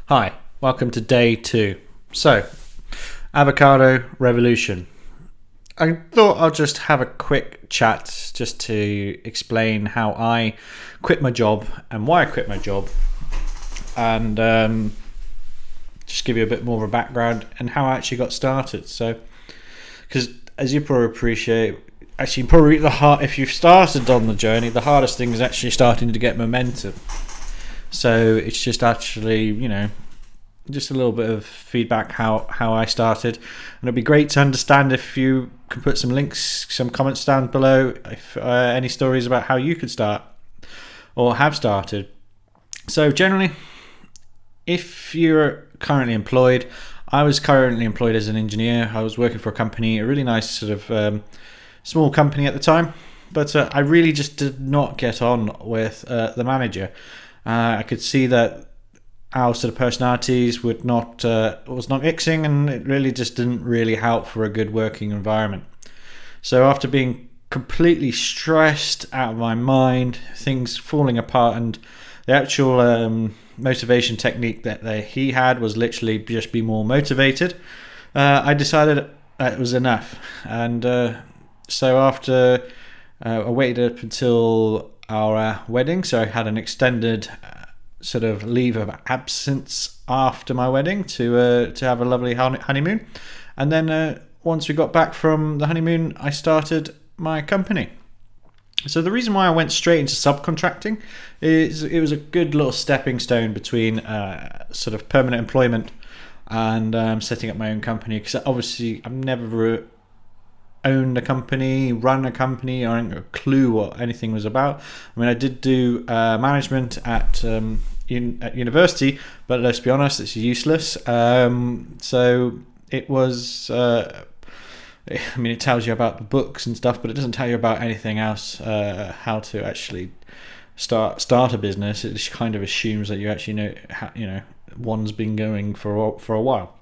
Hi, welcome to day 2. So, Avocado Revolution. I thought I'll just have a quick chat just to explain how I quit my job and why I quit my job, and just give you a bit more of a background and how I actually got started. So, because as you probably appreciate, if you've started on the journey, the hardest thing is actually starting to get momentum. So it's just actually, just a little bit of feedback how I started, and it'd be great to understand if you can put some links, some comments down below, if any stories about how you could start or have started. So generally, if you're currently employed, I was currently employed as an engineer. I was working for a company, a really nice sort of small company at the time, but I really just did not get on with the manager. I could see that our sort of personalities was not mixing, and it really just didn't really help for a good working environment. So after being completely stressed out of my mind, things falling apart, and the actual motivation technique that he had was literally just be more motivated, I decided it was enough. And so after I waited up until our wedding, so I had an extended sort of leave of absence after my wedding to have a lovely honeymoon, and then once we got back from the honeymoon, I started my company. So the reason why I went straight into subcontracting is it was a good little stepping stone between sort of permanent employment and setting up my own company, because obviously I've never owned a company, run a company, or I hadn't got a clue what anything was about. I mean, I did do management at university, but let's be honest, it's useless. So it was, it tells you about the books and stuff, but it doesn't tell you about anything else, how to actually start a business. It just kind of assumes that you actually know, one's been going for a while.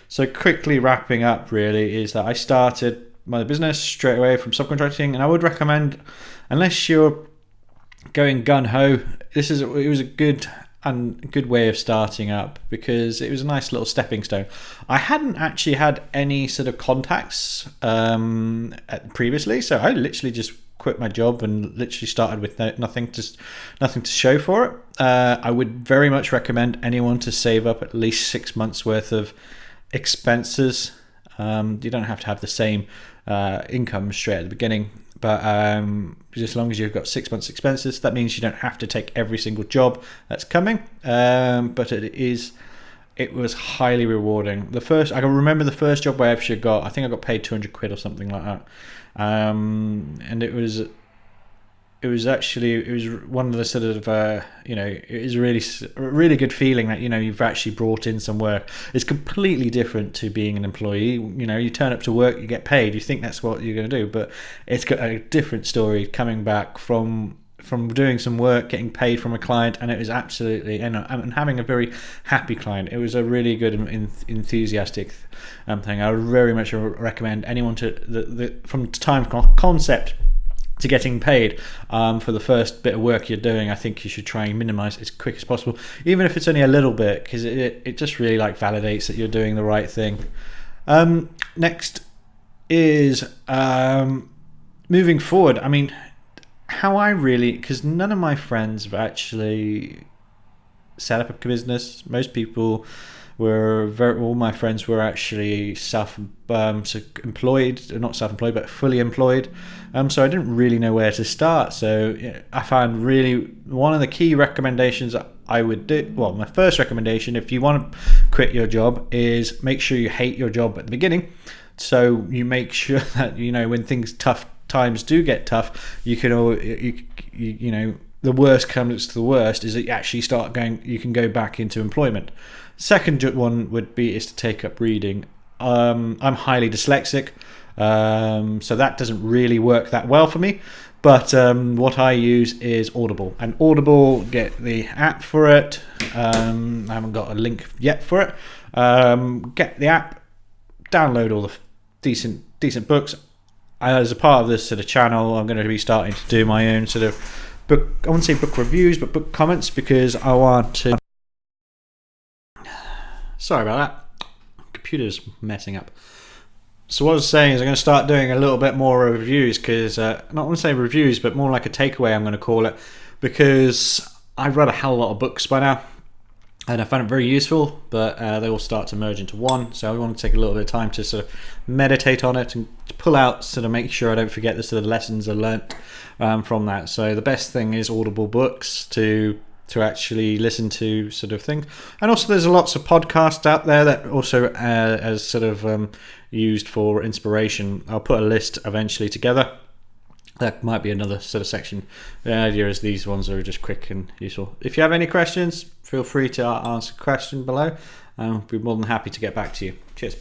So quickly wrapping up really is that I started my business straight away from subcontracting, and I would recommend, unless you're going gun-ho, it was a good way of starting up, because it was a nice little stepping stone. I hadn't actually had any sort of contacts previously, so I literally just quit my job and literally started with nothing to show for it. I would very much recommend anyone to save up at least 6 months worth of expenses. You don't have to have the same income straight at the beginning, but just as long as you've got 6 months expenses, that means you don't have to take every single job that's coming. But it was highly rewarding. I can remember the first job I actually got, I think I got paid 200 quid or something like that. And it was one of the sort of it was a really good feeling that you've actually brought in some work. It's completely different to being an employee. You turn up to work, you get paid, you think that's what you're going to do, but it's got a different story coming back from doing some work, getting paid from a client, and it was absolutely, and having a very happy client. It was a really good and enthusiastic thing. I would very much recommend anyone from time concept to getting paid for the first bit of work you're doing. I think you should try and minimize it as quick as possible, even if it's only a little bit, because it just really validates that you're doing the right thing. Next is moving forward. I mean, because none of my friends have actually set up a business. Most people all my friends were actually employed, not self-employed, but fully employed. So I didn't really know where to start. So I found really one of the key recommendations I would do. Well, my first recommendation, if you want to quit your job, is make sure you hate your job at the beginning. So you make sure that when tough times do get tough, you can the worst comes to the worst is that you actually you can go back into employment. Second one is to take up reading. I'm highly dyslexic, so that doesn't really work that well for me. But what I use is Audible, and Audible, get the app for it. I haven't got a link yet for it. Get the app, download all the decent books. As a part of this sort of channel, I'm going to be starting to do my own sort of book, I wouldn't say book reviews, but book comments, because I want to Sorry about that. Computer's messing up. So what I was saying is I'm going to start doing a little bit more reviews, because not want to say reviews, but more like a takeaway, I'm going to call it, because I've read a hell of a lot of books by now and I found it very useful, but they all start to merge into one. So I want to take a little bit of time to sort of meditate on it and to pull out, sort of make sure I don't forget the sort of lessons I learnt from that. So the best thing is Audible books to actually listen to, sort of thing. And also there's lots of podcasts out there that also as sort of used for inspiration. I'll put a list eventually together. That might be another sort of section. The idea is these ones are just quick and useful. If you have any questions, feel free to answer a question below. I'll be more than happy to get back to you. Cheers.